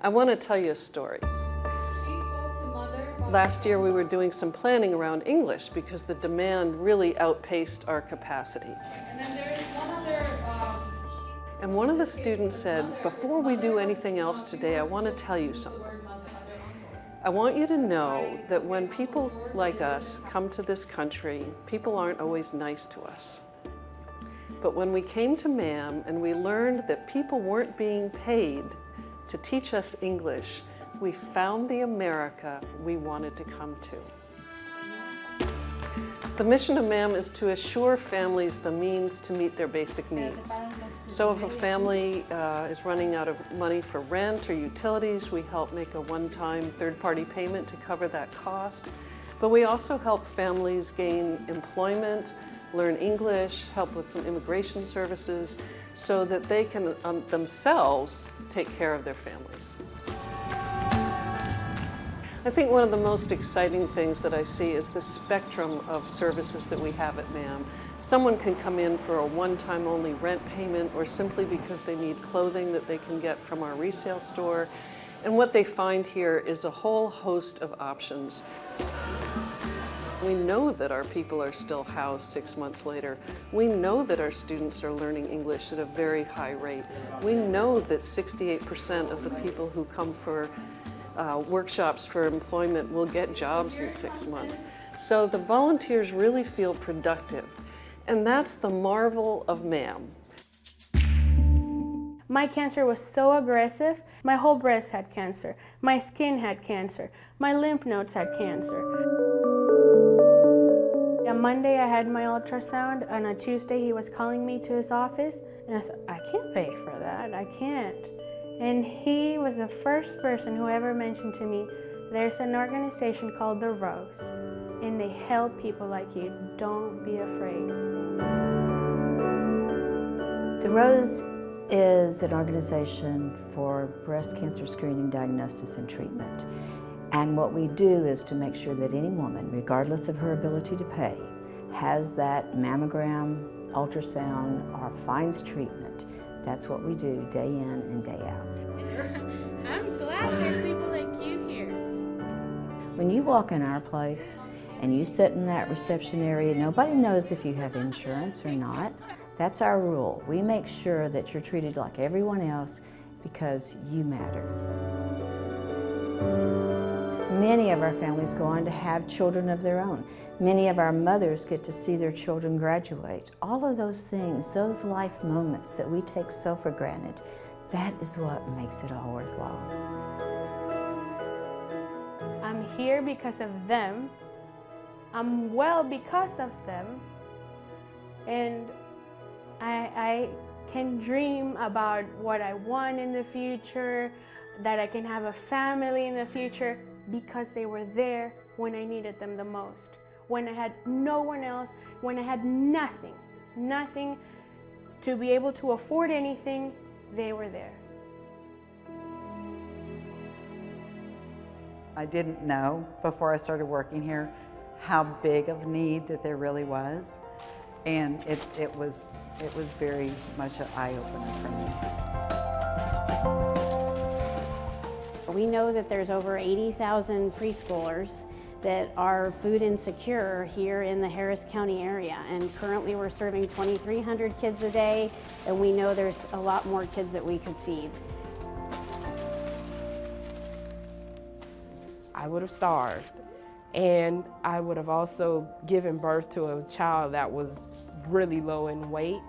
I want to tell you a story. Last year we were doing some planning around English because the demand really outpaced our capacity. And one of the students said, before we do anything else today, I want to tell you something. I want you to know that when people like us come to this country, people aren't always nice to us. But when we came to MAM and we learned that people weren't being paid to teach us English, we found the America we wanted to come to. The mission of MAM is to assure families the means to meet their basic needs. So if a family is running out of money for rent or utilities, we help make a one-time third-party payment to cover that cost. But we also help families gain employment, learn English, help with some immigration services, so that they can themselves take care of their families. I think one of the most exciting things that I see is the spectrum of services that we have at MAM. Someone can come in for a one-time only rent payment or simply because they need clothing that they can get from our resale store. And what they find here is a whole host of options. We know that our people are still housed 6 months later. We know that our students are learning English at a very high rate. We know that 68% of the people who come for workshops for employment will get jobs in 6 months. So the volunteers really feel productive. And that's the marvel of MAM. My cancer was so aggressive. My whole breast had cancer. My skin had cancer. My lymph nodes had cancer. On Monday I had my ultrasound. On a Tuesday he was calling me to his office. And I thought, I can't pay for that. I can't. And he was the first person who ever mentioned to me, there's an organization called The Rose, and they help people like you. Don't be afraid. The Rose is an organization for breast cancer screening, diagnosis, and treatment. And what we do is to make sure that any woman, regardless of her ability to pay, has that mammogram, ultrasound, or FINDS treatment. That's what we do day in and day out. I'm glad there's people like you here. When you walk in our place and you sit in that reception area, nobody knows if you have insurance or not. That's our rule. We make sure that you're treated like everyone else because you matter. Many of our families go on to have children of their own. Many of our mothers get to see their children graduate. All of those things, those life moments that we take so for granted, that is what makes it all worthwhile. I'm here because of them. I'm well because of them. And I can dream about what I want in the future, that I can have a family in the future because they were there when I needed them the most. When I had no one else, when I had nothing to be able to afford anything, they were there. I didn't know before I started working here how big of need that there really was. And it was very much an eye-opener for me. We know that there's over 80,000 preschoolers that are food insecure here in the Harris County area, and currently we're serving 2,300 kids a day, and we know there's a lot more kids that we could feed. I would have starved, and I would have also given birth to a child that was really low in weight.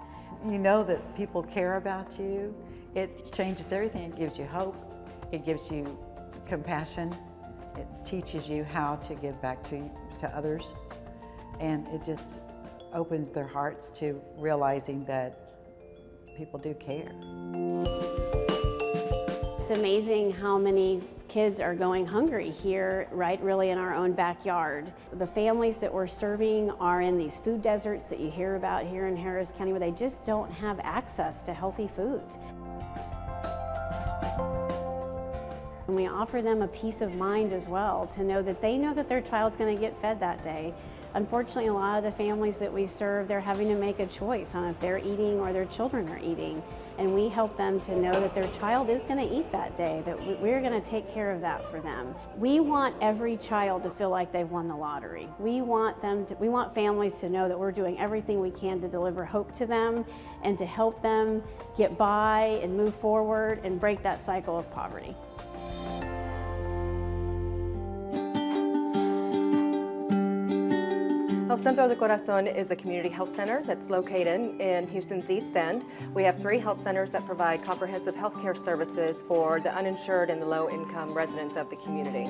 You know that people care about you. It changes everything. It gives you hope. It gives you compassion. It teaches you how to give back to others. And it just opens their hearts to realizing that people do care. It's amazing how many kids are going hungry here, right, really in our own backyard. The families that we're serving are in these food deserts that you hear about here in Harris County, where they just don't have access to healthy food. And we offer them a peace of mind as well, to know that they know that their child's going to get fed that day. Unfortunately, a lot of the families that we serve, they're having to make a choice on if they're eating or their children are eating. And we help them to know that their child is going to eat that day, that we're going to take care of that for them. We want every child to feel like they've won the lottery. We want families to know that we're doing everything we can to deliver hope to them and to help them get by and move forward and break that cycle of poverty. El Centro de Corazon is a community health center that's located in Houston's East End. We have 3 health centers that provide comprehensive health care services for the uninsured and the low-income residents of the community.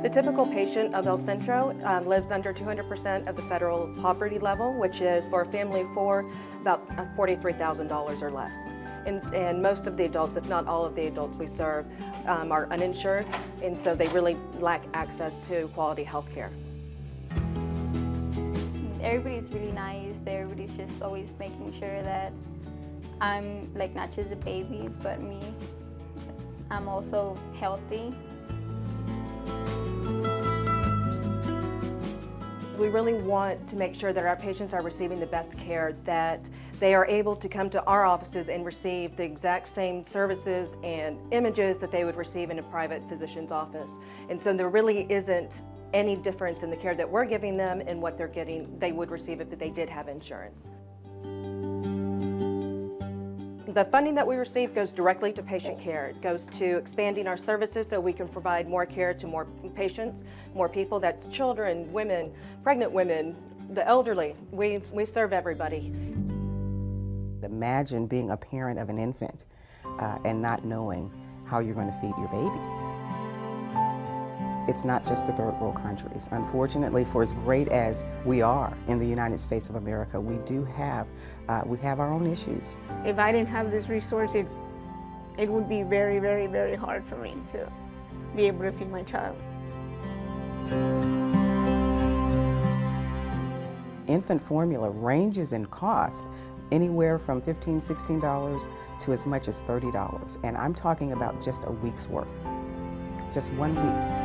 The typical patient of El Centro lives under 200% of the federal poverty level, which is for a family of 4, about $43,000 or less. And most of the adults, if not all of the adults we serve, are uninsured, and so they really lack access to quality health care. Everybody's really nice. Everybody's just always making sure that I'm like not just a baby, but me. I'm also healthy. We really want to make sure that our patients are receiving the best care, that they are able to come to our offices and receive the exact same services and images that they would receive in a private physician's office. And so there really isn't any difference in the care that we're giving them and what they would receive if they did have insurance. The funding that we receive goes directly to patient care. It goes to expanding our services so we can provide more care to more patients, more people. That's children, women, pregnant women, the elderly. We serve everybody. Imagine being a parent of an infant and not knowing how you're going to feed your baby. It's not just the third world countries. Unfortunately, for as great as we are in the United States of America, we have our own issues. If I didn't have this resource, it would be very, very, very hard for me to be able to feed my child. Infant formula ranges in cost anywhere from $15, $16 to as much as $30. And I'm talking about just a week's worth, just 1 week.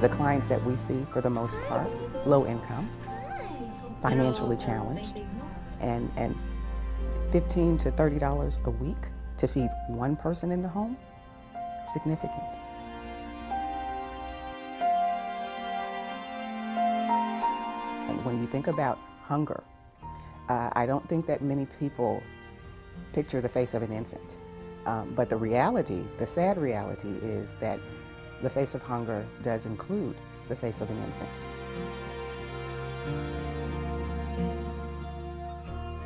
The clients that we see, for the most part, low income, financially challenged, and $15 to $30 a week to feed one person in the home, significant. And when you think about hunger, I don't think that many people picture the face of an infant. But the reality, the sad reality, is that the face of hunger does include the face of an infant.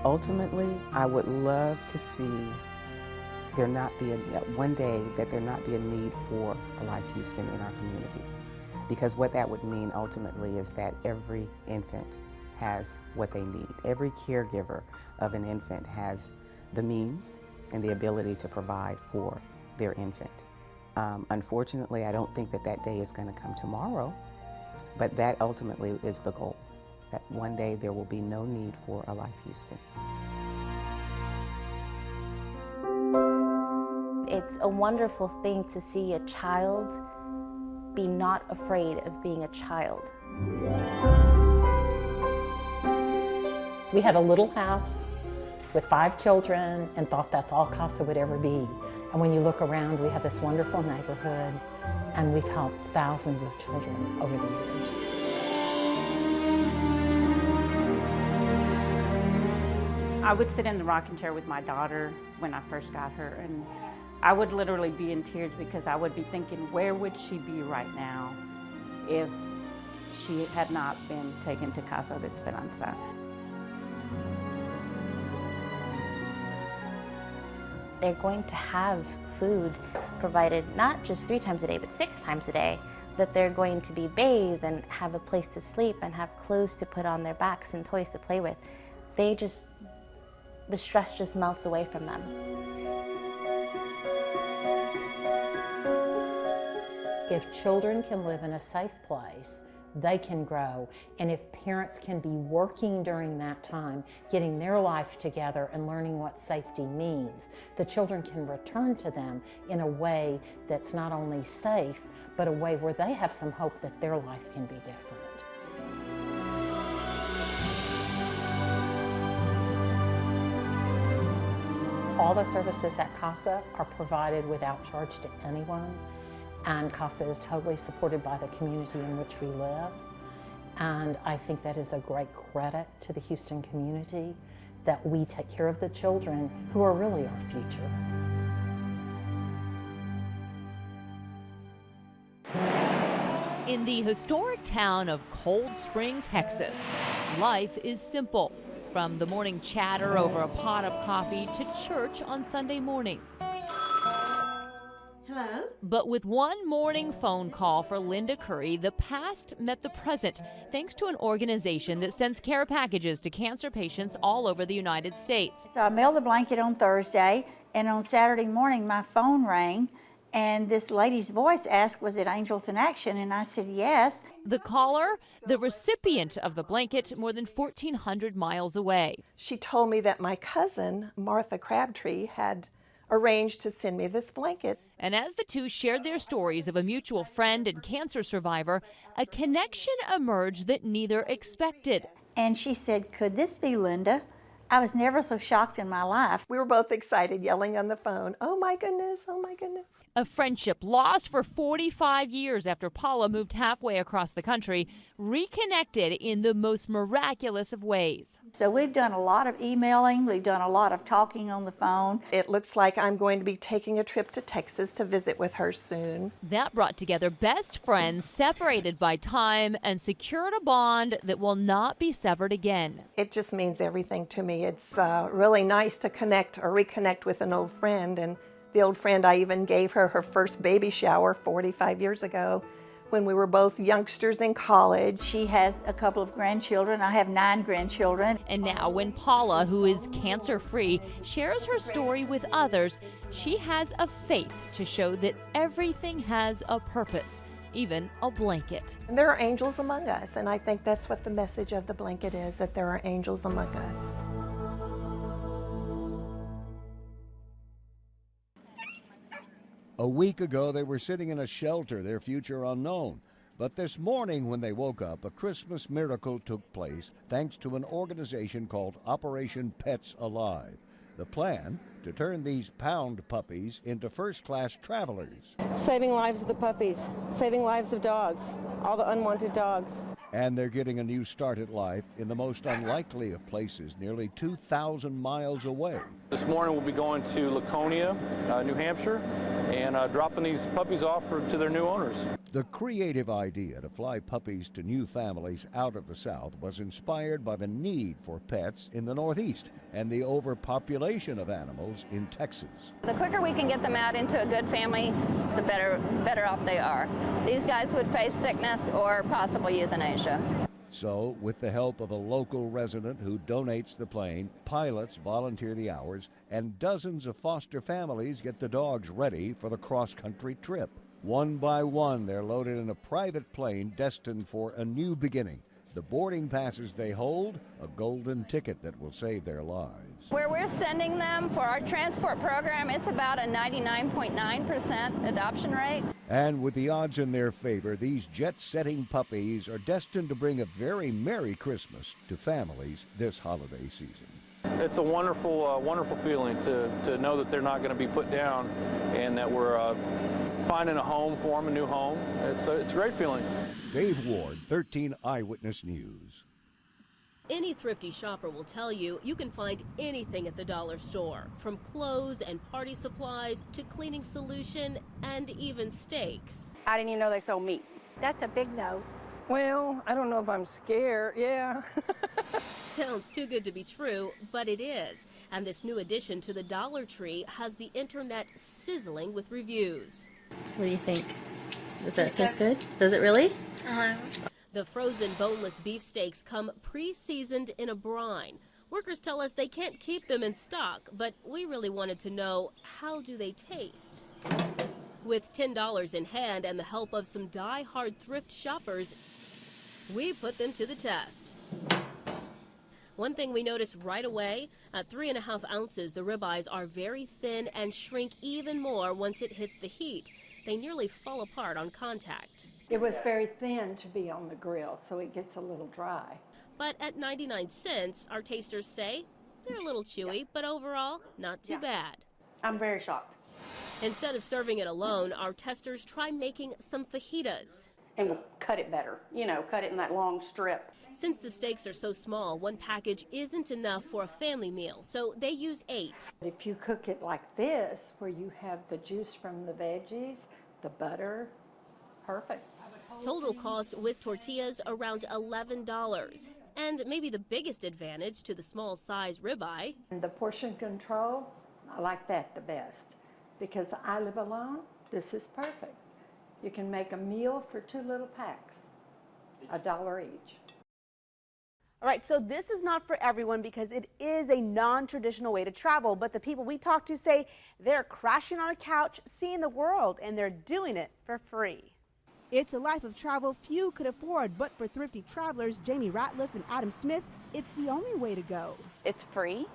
Ultimately, I would love to see there not be one day that there not be a need for a Life Houston in our community. Because what that would mean ultimately is that every infant has what they need. Every caregiver of an infant has the means and the ability to provide for their infant. Unfortunately, I don't think that day is going to come tomorrow, but that ultimately is the goal, that one day there will be no need for a Life Houston. It's a wonderful thing to see a child be not afraid of being a child. We had a little house with 5 children and thought that's all Casa would ever be. And when you look around, we have this wonderful neighborhood, and we've helped thousands of children over the years. I would sit in the rocking chair with my daughter when I first got her, and I would literally be in tears because I would be thinking, where would she be right now if she had not been taken to Casa de Esperanza? They're going to have food provided not just 3 times a day, but 6 times a day, that they're going to be bathed and have a place to sleep and have clothes to put on their backs and toys to play with. The stress just melts away from them. If children can live in a safe place, they can grow. And if parents can be working during that time, getting their life together and learning what safety means, the children can return to them in a way that's not only safe, but a way where they have some hope that their life can be different. All the services at CASA are provided without charge to anyone, and CASA is totally supported by the community in which we live. And I think that is a great credit to the Houston community that we take care of the children who are really our future. In the historic town of Cold Spring, Texas, life is simple. From the morning chatter over a pot of coffee to church on Sunday morning. Hello? But with one morning phone call for Linda Curry, the past met the present, thanks to an organization that sends care packages to cancer patients all over the United States. So I mailed the blanket on Thursday, and on Saturday morning my phone rang, and this lady's voice asked, was it Angels in Action? And I said, yes. The caller, the recipient of the blanket, more than 1,400 miles away. She told me that my cousin, Martha Crabtree, had arranged to send me this blanket. And as the two shared their stories of a mutual friend and cancer survivor, a connection emerged that neither expected. And she said, could this be Linda? I was never so shocked in my life. We were both excited, yelling on the phone, oh my goodness, oh my goodness. A friendship lost for 45 years after Paula moved halfway across the country, reconnected in the most miraculous of ways. So we've done a lot of emailing, we've done a lot of talking on the phone. It looks like I'm going to be taking a trip to Texas to visit with her soon. That brought together best friends separated by time and secured a bond that will not be severed again. It just means everything to me. It's really nice to connect or reconnect with an old friend, and the old friend, I even gave her her first baby shower 45 years ago when we were both youngsters in college. She has a couple of grandchildren. I have 9 grandchildren. And now when Paula, who is cancer-free, shares her story with others, she has a faith to show that everything has a purpose, even a blanket. And there are angels among us, and I think that's what the message of the blanket is, that there are angels among us. A week ago, they were sitting in a shelter, their future unknown. But this morning, when they woke up, a Christmas miracle took place thanks to an organization called Operation Pets Alive. The plan, to turn these pound puppies into first-class travelers. Saving lives of the puppies, saving lives of dogs, all the unwanted dogs. And they're getting a new start at life in the most unlikely of places, nearly 2,000 miles away. This morning we'll be going to Laconia, New Hampshire, and dropping these puppies off to their new owners. The creative idea to fly puppies to new families out of the South was inspired by the need for pets in the Northeast and the overpopulation of animals in Texas. The quicker we can get them out into a good family, the better off they are. These guys would face sickness or possible euthanasia. So, with the help of a local resident who donates the plane, pilots volunteer the hours, and dozens of foster families get the dogs ready for the cross-country trip. One by one, they're loaded in a private plane destined for a new beginning. The boarding passes they hold, a golden ticket that will save their lives. Where we're sending them for our transport program, it's about a 99.9% adoption rate. And with the odds in their favor, these jet-setting puppies are destined to bring a very Merry Christmas to families this holiday season. It's a wonderful, wonderful feeling to know that they're not going to be put down and that we're finding a home for them, a new home. It's a great feeling. Dave Ward, 13 Eyewitness News. Any thrifty shopper will tell you you can find anything at the dollar store, from clothes and party supplies to cleaning solution and even steaks. I didn't even know they sold meat. That's a big no. Well, I don't know if I'm scared, yeah. Sounds too good to be true, but it is. And this new addition to the Dollar Tree has the internet sizzling with reviews. What do you think? Does that taste good? Does it really? The frozen boneless beefsteaks come pre-seasoned in a brine. Workers tell us they can't keep them in stock, but we really wanted to know, how do they taste? With $10 in hand and the help of some die-hard thrift shoppers, We put them to the test. One thing we noticed right away, at 3.5 ounces, the ribeyes are very thin and shrink even more once it hits the heat. They nearly fall apart on contact. It was very thin to be on the grill, so it gets a little dry. But at 99 cents, our tasters say they're a little chewy, but overall, not too bad. I'm very shocked. Instead of serving it alone, our testers try making some fajitas. And we'll cut it better, cut it in that long strip. Since the steaks are so small, one package isn't enough for a family meal, so they use 8. If you cook it like this, where you have the juice from the veggies, the butter, perfect. Total cost with tortillas around $11. And maybe the biggest advantage to the small size ribeye. And the portion control, I like that the best. Because I live alone, this is perfect. You can make a meal for 2 little packs, $1 each. All right, so this is not for everyone because it is a non-traditional way to travel, but the people we talk to say they're crashing on a couch, seeing the world, and they're doing it for free. It's a life of travel few could afford, but for thrifty travelers, Jamie Ratliff and Adam Smith, it's the only way to go. It's free,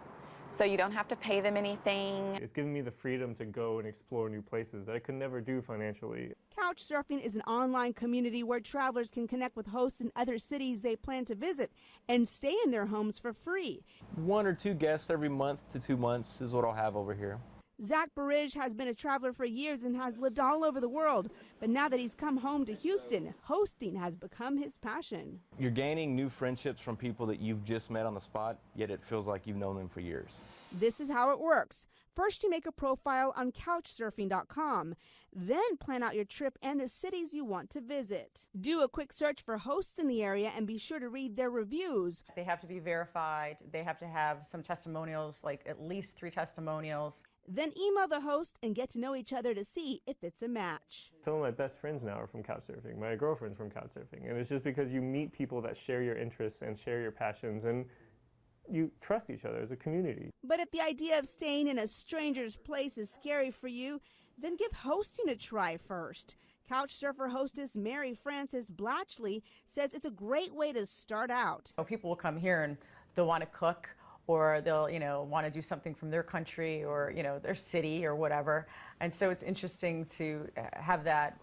so you don't have to pay them anything. It's given me the freedom to go and explore new places that I could never do financially. Couchsurfing is an online community where travelers can connect with hosts in other cities they plan to visit and stay in their homes for free. 1 or 2 guests every month to 2 months is what I'll have over here. Zach Barige has been a traveler for years and has lived all over the world, but now that he's come home to Houston, hosting has become his passion. You're gaining new friendships from people that you've just met on the spot, yet it feels like you've known them for years. This is how it works. First, you make a profile on Couchsurfing.com. Then plan out your trip and the cities you want to visit. Do a quick search for hosts in the area and be sure to read their reviews. They have to be verified. They have to have some testimonials, like at least 3 testimonials. Then email the host and get to know each other to see if it's a match. Some of my best friends now are from Couchsurfing. My girlfriend's from Couchsurfing. And it's just because you meet people that share your interests and share your passions, and you trust each other as a community. But if the idea of staying in a stranger's place is scary for you, then give hosting a try first. Couchsurfer hostess Mary Frances Blatchley says it's a great way to start out. People will come here and they'll want to cook, or they'll, want to do something from their country or, their city or whatever. And so it's interesting to have that,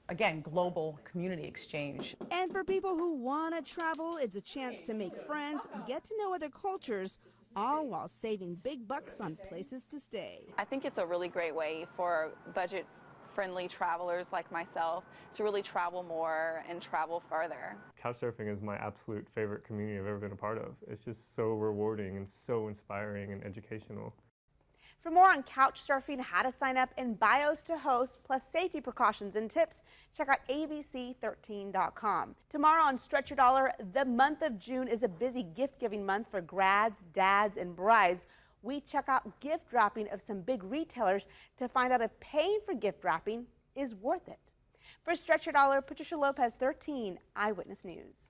again, global community exchange. And for people who want to travel, it's a chance to make friends, get to know other cultures, all while saving big bucks on places to stay. I think it's a really great way for budget-friendly travelers like myself to really travel more and travel farther. Couchsurfing is my absolute favorite community I've ever been a part of. It's just so rewarding and so inspiring and educational. For more on Couchsurfing, how to sign up, and bios to host, plus safety precautions and tips, check out abc13.com. Tomorrow on Stretch Your Dollar, the month of June is a busy gift-giving month for grads, dads, and brides. We check out gift wrapping of some big retailers to find out if paying for gift wrapping is worth it. For Stretch Your Dollar, Patricia Lopez, 13 Eyewitness News.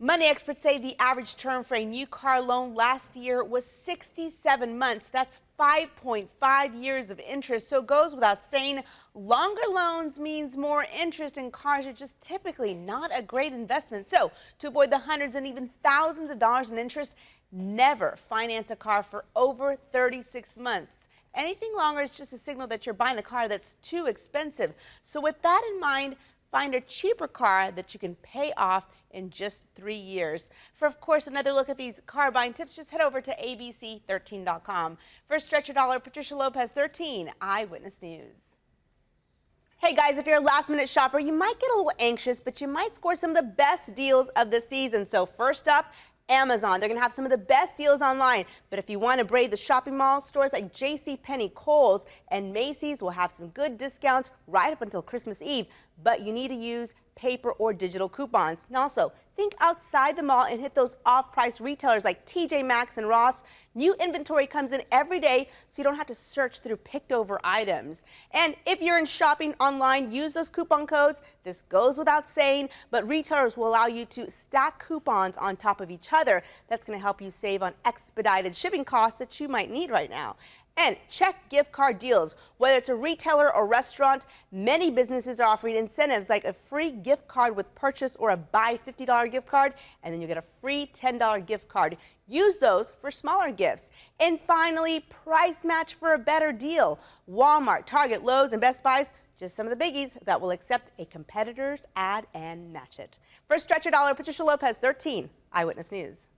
Money experts say the average term for a new car loan last year was 67 months. That's 5.5 years of interest. So it goes without saying, longer loans means more interest, and cars are just typically not a great investment. So to avoid the hundreds and even thousands of dollars in interest, never finance a car for over 36 months. Anything longer is just a signal that you're buying a car that's too expensive. So with that in mind, find a cheaper car that you can pay off in just 3 years. For, of course, another look at these car buying tips, just head over to abc13.com. For Stretch Your Dollar, Patricia Lopez, 13 Eyewitness News. Hey guys, if you're a last-minute shopper, you might get a little anxious, but you might score some of the best deals of the season. So first up, Amazon. They're going to have some of the best deals online. But if you want to brave the shopping mall, stores like JCPenney, Kohl's, and Macy's will have some good discounts right up until Christmas Eve. But you need to use paper or digital coupons. And also, think outside the mall and hit those off-price retailers like TJ Maxx and Ross. New inventory comes in every day, so you don't have to search through picked-over items. And if you're in shopping online, use those coupon codes. This goes without saying, but retailers will allow you to stack coupons on top of each other. That's going to help you save on expedited shipping costs that you might need right now. And check gift card deals. Whether it's a retailer or restaurant, many businesses are offering incentives like a free gift card with purchase or a buy $50 gift card, and then you get a free $10 gift card. Use those for smaller gifts. And finally, price match for a better deal. Walmart, Target, Lowe's, and Best Buys, just some of the biggies that will accept a competitor's ad and match it. For Stretch Your Dollar, Patricia Lopez, 13 Eyewitness News.